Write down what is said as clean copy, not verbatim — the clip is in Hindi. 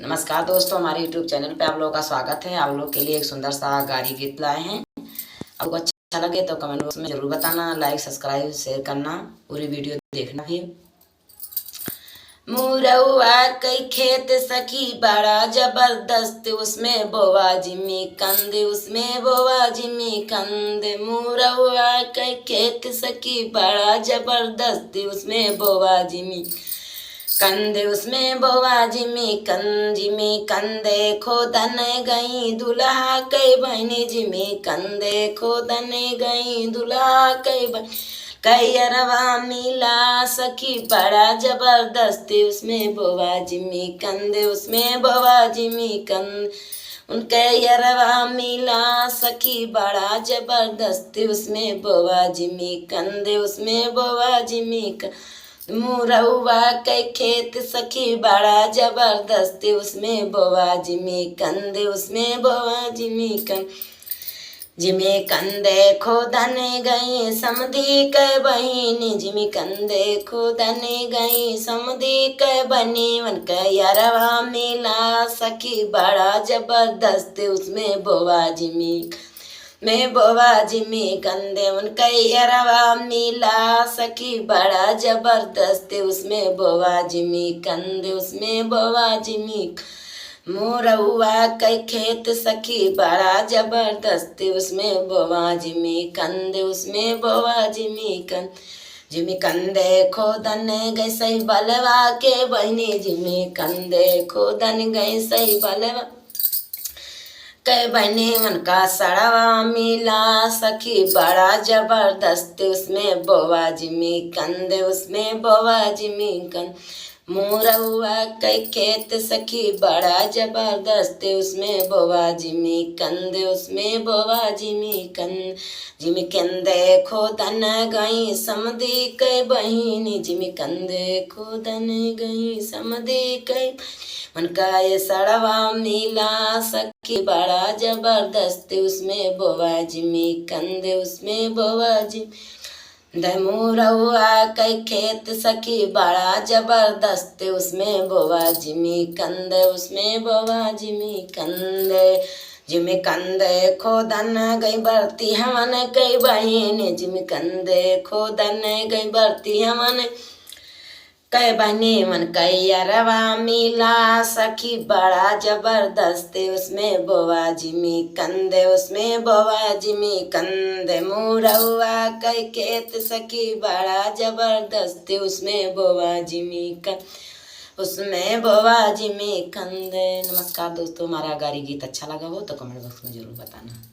नमस्कार दोस्तों, हमारे YouTube चैनल पे आप लोगों का स्वागत है। आप लोग के लिए एक सुंदर सा गाड़ी गीत लाए हैं। आपको अच्छा लगे तो कमेंट बॉक्स में जरूर बताना, लाइक सब्सक्राइब शेयर करना, पूरी वीडियो देखना भी। मुरौआ कई खेत सखी बड़ा जबरदस्त, उसमें बोवा जिमी कंद, उसमें बोवा जिमी कंद। मुरौआ कई खेत सखी बड़ा जबरदस्त, उसमें बोवा जिमी कंदे, उसमें बोवा जिमी कंदे खोदन गई दुल्हा कई बहनी जिमी कंदे खोदन गई दुल्हा कई बहन कई अरवा मिला सखी बड़ा जबरदस्ती, उसमें बोवा जिमी कंदे, उसमें बोवा जिमी कंद। उनके यरवा मिला सखी बड़ा जबरदस्ती, उसमें बोवा जिमी कंदे, उसमें बोवा जिमी कंद। मुरौआ के खेत सखी बड़ा जबरदस्ती, उसमें बोवा जिमी कंदे, उसमें बोवा जिमी कंद। जिमी कंदे खोदन गई समधी के बहिनी, जिमी कंदे खोदन गई समधी के बनी। वन के यरवा मिला सखी बड़ा जबरदस्ती, उसमें बोवा जिमी में बोवा जिमी कंदे। उनके यरवा मिला सखी बड़ा जबरदस्त, उसमें बोवा जिमी कंदे, उसमें बोवा जिमी। मुरौआ के खेत सखी बड़ा जबरदस्त, उसमें बोवा जिमी कंदे, उसमें बोवा जिमी कंद। जिमी कंदे खोदन गई सही बलवा के बहनी, जिमी कंदे खोदन गई सही बलवा कई बहनी। उनका सड़वा मिला सखी बड़ा जबरदस्त, उसमें बोवा जिमी कंदे, उसमें बोवा जिमी कंद। मुरौआ कई खेत सखी बड़ा जबरदस्त, उसमें बोवा जिमी कंदे, उसमें बोवा जिमी कंद। जिमी कंदे खोदन गई समधी कई बहिनी, जिमी कंदे खोदन गई समधी कई। उनका ये सड़वा मिला सखी बड़ा जबरदस्त, उसमें बोवा जिमी कंदे, उसमें बोवा जिमी। मुरौआ कई खेत सखी बड़ा जबरदस्त, उसमें बोवा जिमी कंदे, उसमें बोवा जिमी कंदे। जिमी कंदे खोदन गई बरती हमन कई बहिनी, जिमी कंदे खोदन गई बरती हमन कई बहनी। मन कई अरवा मिला सखी बड़ा जबरदस्त, उसमें बोवा जिमी कंदे, उसमें बोवा जिमी कंदे। मुरौआ कई खेत सखी बड़ा जबरदस्त, उसमें बोवा जिमी कंद, उसमें बोवा जिमी कंदे। नमस्कार दोस्तों, हमारा गाड़ी गीत अच्छा लगा हो तो कमेंट बॉक्स में जरूर बताना।